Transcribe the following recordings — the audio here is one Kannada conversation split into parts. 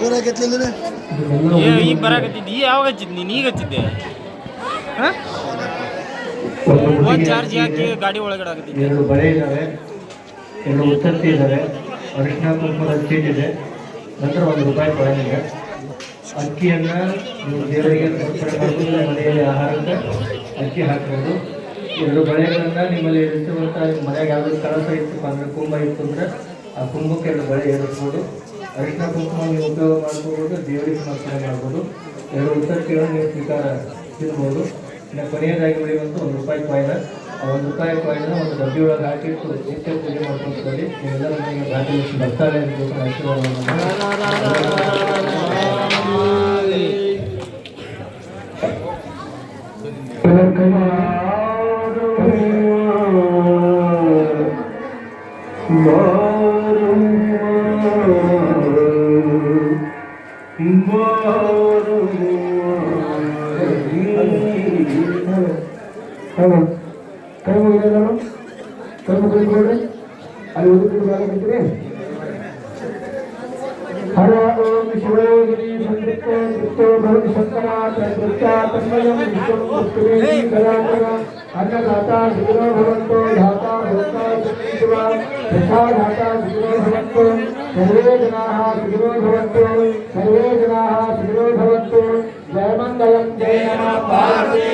ಈಗ ಬರಾಕತ್ತಿದ್ದಿ ಯಾವಾಗ ಹಚ್ಚಿದ್ ನೀನು ಈಗ ಹಚ್ಚಿದ್ದೆ ಫೋನ್ ಚಾರ್ಜ್ ಹಾಕಿ ಗಾಡಿ ಒಳಗಡೆ ಆಗತ್ತಿದ್ದೆ 2 ಬಳೆ ಇದ್ದಾವೆ 2 ಉತ್ತತ್ತಿ ಇದ್ದಾವೆ ಅರಿಶಿನ ಕುಂಕುಮದ ಚೀಟ್ ಇದೆ ನಂತರ ₹1 ಕಾಯಿನ್ ಇದೆ ಅಕ್ಕಿಯನ್ನು ನೀವು ದೇವರಿಗೆ ಸಮರ್ಪಣೆ ಮಾಡಬಹುದು ಮನೆಯಲ್ಲಿ ಆಹಾರಕ್ಕೆ ಅಕ್ಕಿ ಹಾಕ್ಬೋದು 2 ಬಳೆಗಳನ್ನು ನಿಮ್ಮಲ್ಲಿ ಇರಿಸುವಂಥ ಮನೆಯಾಗ ಯಾವ್ದು ಕಳಸ ಇತ್ತು ಅಂದರೆ ಕುಂಭ ಇತ್ತು ಅಂದರೆ ಆ ಕುಂಭಕ್ಕೆ 2 ಬಳೆ ಏರಿಸ್ಬೋದು ಅರಿಶಿನ ಕುಂಕುಮ ನೀವು ಉಪಯೋಗ ಮಾಡ್ಕೋಬೋದು ದೇವರಿಗೆ ಸಮರ್ಪಣೆ ಮಾಡ್ಬೋದು 2 ಉತ್ತತ್ತಿಗಳನ್ನು ನೀವು ಸ್ವೀಕಾರ ತಿನ್ಬೋದು ಇನ್ನು ಕೊನೆಯದಾಗಿ ಉಳಿಯುವಂಥ ₹1 ಕಾಯಿನ್ ಆ ₹1 ಕಾಯಿನ್ ಒಂದು ಡಬ್ಬಿ ಒಳಗೆ ಹಾಕಿಟ್ಟು ನಿತ್ಯ ಪೂಜೆ ಮಾಡ್ಕೊಂಡು ನೀವೆಲ್ಲರೂ ಮನೆಗೆ ಭಾಗ್ಯಲಕ್ಷ್ಮಿ ಬರ್ತಾರೆ ಅಂತ ಕೈ ಮುಗಿದ ಅಲ್ಲಿ ಓದಿದ್ರೆ ಹರ ಓಂ ಶಿವಯೋಗಿನಿ ಸಂತೃಪ್ತೋ ಭವತಿ ಶಂಕರಾತ್ಮಯಂ ವಿಶ್ವಂ ಕಲಾಕರ ಅನ್ನದಾತಾ ಸುಖಿನೋ ಭವಂತೋ ಧಾತಾ ಭವಂತೋ ಶಿವ ಪ್ರಸಾದಾತಾ ಸುಖಿನೋ ಭವಂತೋ ಸರ್ವೇ ಜನಾಃ ಸುಖಿನೋ ಭವಂತೋ ಸರ್ವೇ ಜನಾಃ ಸುಖಿನೋ ಭವಂತೋ ಜಯ ಮಂಗಲಂ ಜಯ ನಮಃ ಪಾರ್ವತಿ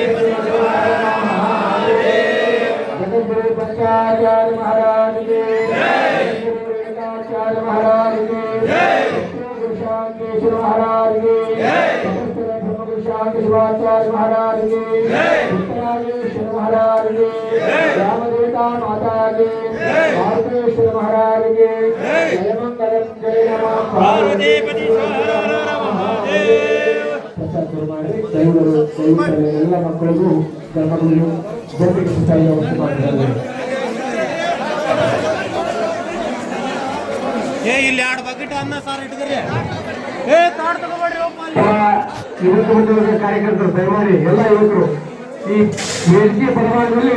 जगद्गुरु पंचाचार्य महाराज के जय महाराज के गुरु शांकेश्वर महाराज के गुरु शांकेश्वराचार्य महाराज के उत्तराजेश्वर महाराज के रामदेवता माता के भारतेश्वर महाराज के जय मंगलम जय नमः पार्वती ಎಲ್ಲ ಮಕ್ಕಳಿಗೂ ಧರ್ಮಗಳು ಗೋಪಿಕ ಸ್ಥಾಯಿ ಅವಶ್ಯ ಮಾಡಿದ್ದಾರೆ ಇಲ್ಲಿ 2 ಬಕೆಟ್ ಅನ್ನ ಸಾರು ಇಟ್ಟಿದ್ರಿ ತಾಡ್ ತಗೋಬೇಡ್ರಿ ಯುವಕ ಕಾರ್ಯಕರ್ತರು ದಯಮಾಡಿ ಎಲ್ಲ ಯುವಕರು ಈ ವೇದಿಕೆ ಪರವಾಗಿ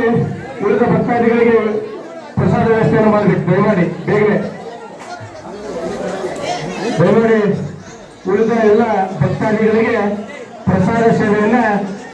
ಉಳಿದ ಭಕ್ತಾದಿಗಳಿಗೆ ಪ್ರಸಾದ ವ್ಯವಸ್ಥೆಯನ್ನು ಮಾಡಬೇಕು ದಯಮಾಡಿ ಬೇಗನೆ ದಯಮಾಡಿ ಉಳಿದ ಎಲ್ಲ ಭಕ್ತಾದಿಗಳಿಗೆ ಪ್ರಸಾದ ಸೇವೆಯನ್ನ